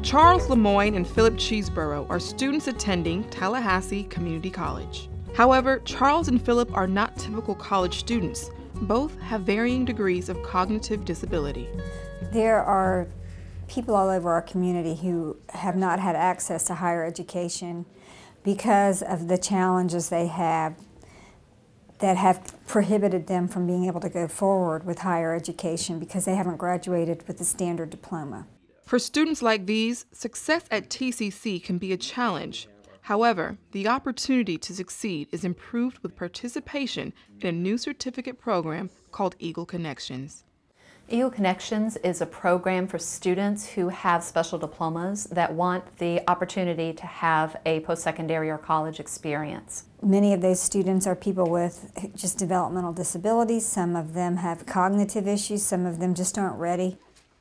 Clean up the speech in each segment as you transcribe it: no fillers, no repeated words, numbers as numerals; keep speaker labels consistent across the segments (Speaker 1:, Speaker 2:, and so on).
Speaker 1: Charles Lemoyne and Philip Cheeseborough are students attending Tallahassee Community College. However, Charles and Philip are not typical college students. Both have varying degrees of cognitive disability.
Speaker 2: There are people all over our community who have not had access to higher education because of the challenges they have that have prohibited them from being able to go forward with higher education because they haven't graduated with the standard diploma.
Speaker 1: For students like these, success at TCC can be a challenge. However, the opportunity to succeed is improved with participation in a new certificate program called Eagle Connections.
Speaker 3: Eagle Connections is a program for students who have special diplomas that want the opportunity to have a post-secondary or college experience.
Speaker 2: Many of those students are people with just developmental disabilities. Some of them have cognitive issues. Some of them just aren't ready.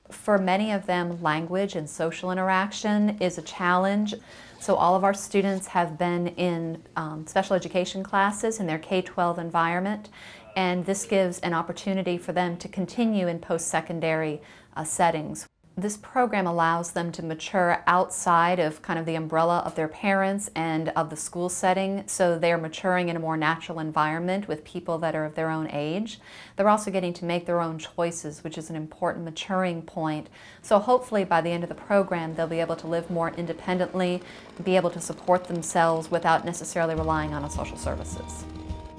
Speaker 3: For many of them, language and social interaction is a challenge. So all of our students have been in special education classes in their K-12 environment, and this gives an opportunity for them to continue in post-secondary settings. This program allows them to mature outside of kind of the umbrella of their parents and of the school setting, so they're maturing in a more natural environment with people that are of their own age. They're also getting to make their own choices, which is an important maturing point. So hopefully by the end of the program they'll be able to live more independently, be able to support themselves without necessarily relying on social services.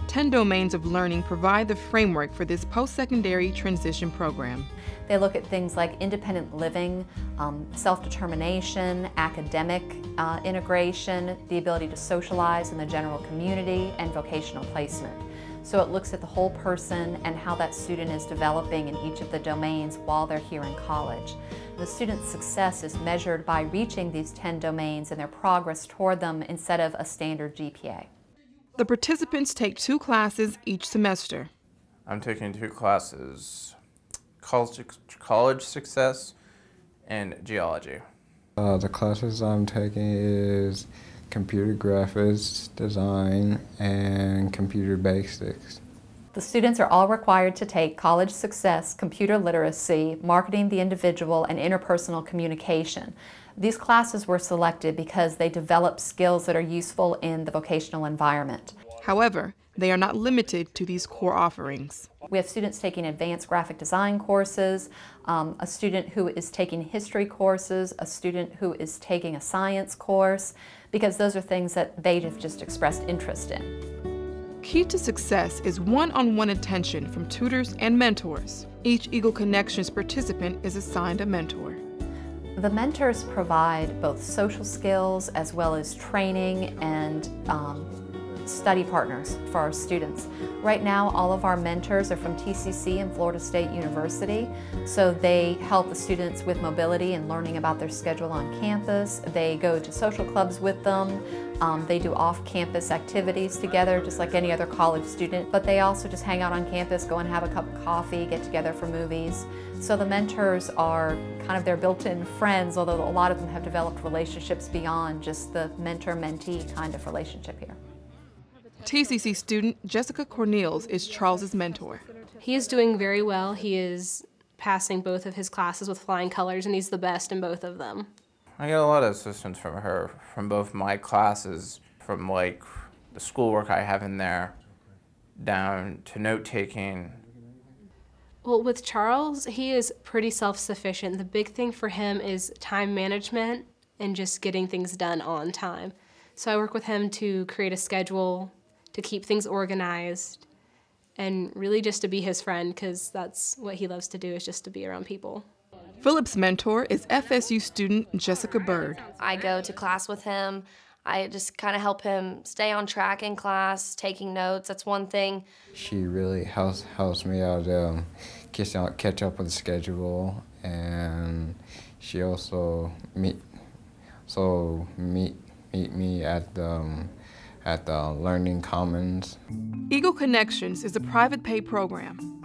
Speaker 1: 10 domains of learning provide the framework for this post-secondary transition program.
Speaker 3: They look at things like independent living, self-determination, academic integration, the ability to socialize in the general community, and vocational placement. So it looks at the whole person and how that student is developing in each of the domains while they're here in college. The student's success is measured by reaching these 10 domains and their progress toward them instead of a standard GPA.
Speaker 1: The participants take 2 classes each semester.
Speaker 4: I'm taking 2 classes, college success and geology.
Speaker 5: The classes I'm taking is computer graphics, design, and computer basics.
Speaker 3: The students are all required to take college success, computer literacy, marketing the individual, and interpersonal communication. These classes were selected because they develop skills that are useful in the vocational environment.
Speaker 1: However, they are not limited to these core offerings.
Speaker 3: We have students taking advanced graphic design courses, a student who is taking history courses, a student who is taking a science course, because those are things that they have just expressed interest in.
Speaker 1: Key to success is one-on-one attention from tutors and mentors. Each Eagle Connections participant is assigned a mentor.
Speaker 3: The mentors provide both social skills as well as training and study partners for our students. Right now, all of our mentors are from TCC and Florida State University, so they help the students with mobility and learning about their schedule on campus. They go to social clubs with them. They do off-campus activities together, just like any other college student, but they also just hang out on campus, go and have a cup of coffee, get together for movies. So the mentors are kind of their built-in friends, although a lot of them have developed relationships beyond just the mentor-mentee kind of relationship here.
Speaker 1: TCC student Jessica Cornell is Charles's mentor.
Speaker 6: He is doing very well. He is passing both of his classes with flying colors, and he's the best in both of them.
Speaker 4: I get a lot of assistance from her, from both my classes, from like the schoolwork I have in there, down to note-taking.
Speaker 6: Well, with Charles, he is pretty self-sufficient. The big thing for him is time management and just getting things done on time. So I work with him to create a schedule, to keep things organized, and really just to be his friend, because that's what he loves to do, is just to be around people.
Speaker 1: Philip's mentor is FSU student Jessica Bird.
Speaker 7: I go to class with him. I just kind of help him stay on track in class, taking notes. That's one thing.
Speaker 5: She really helps me out catch up with the schedule, and she also meet me at the Learning Commons.
Speaker 1: Eagle Connections is a private pay program.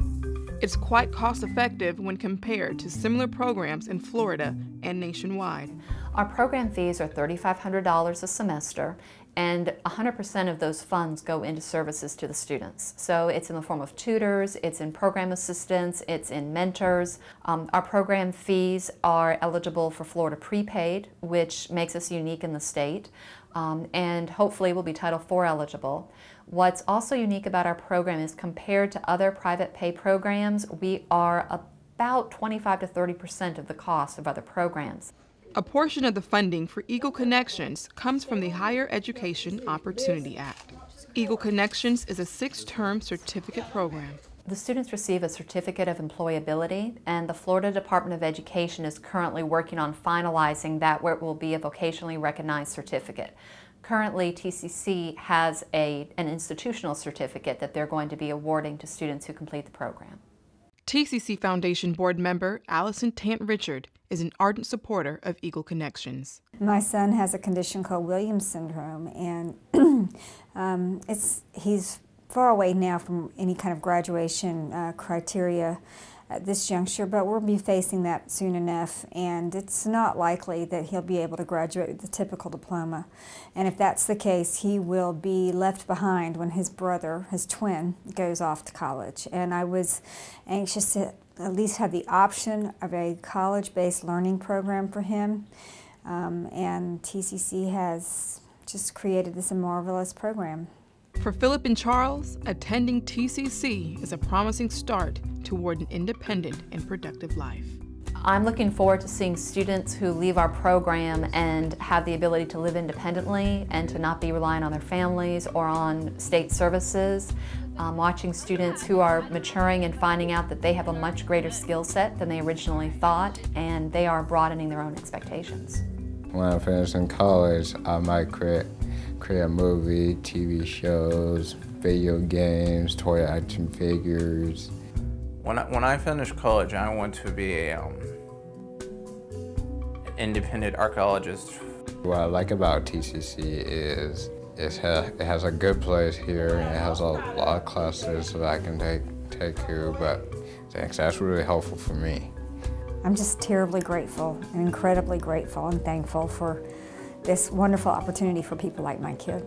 Speaker 1: It's quite cost-effective when compared to similar programs in Florida and nationwide.
Speaker 3: Our program fees are $3,500 a semester, and 100% of those funds go into services to the students. So it's in the form of tutors, it's in program assistants, it's in mentors. Our program fees are eligible for Florida prepaid, which makes us unique in the state, and hopefully will be Title IV eligible. What's also unique about our program is compared to other private pay programs, we are about 25 to 30% of the cost of other programs.
Speaker 1: A portion of the funding for Eagle Connections comes from the Higher Education Opportunity Act. Eagle Connections is a 6-term certificate program.
Speaker 3: The students receive a certificate of employability, and the Florida Department of Education is currently working on finalizing that, where it will be a vocationally recognized certificate. Currently, TCC has an institutional certificate that they're going to be awarding to students who complete the program.
Speaker 1: TCC Foundation board member Allison Tant-Richard is an ardent supporter of Eagle Connections.
Speaker 2: My son has a condition called Williams syndrome, and he's far away now from any kind of graduation criteria at this juncture, but we'll be facing that soon enough, and it's not likely that he'll be able to graduate with the typical diploma. And if that's the case, he will be left behind when his brother, his twin, goes off to college. And I was anxious to at least have the option of a college-based learning program for him, and TCC has just created this marvelous program.
Speaker 1: For Philip and Charles, attending TCC is a promising start toward an independent and productive life.
Speaker 3: I'm looking forward to seeing students who leave our program and have the ability to live independently and to not be relying on their families or on state services. Watching students who are maturing and finding out that they have a much greater skill set than they originally thought, and they are broadening their own expectations.
Speaker 5: When I finish in college, I might create a movie, TV shows, video games, toy action figures.
Speaker 4: When I finished college, I want to be an independent archaeologist.
Speaker 5: What I like about TCC is it has a good place here, and it has a lot of classes that I can take to, but that's really helpful for me.
Speaker 2: I'm just terribly grateful and incredibly grateful and thankful for this wonderful opportunity for people like my kid.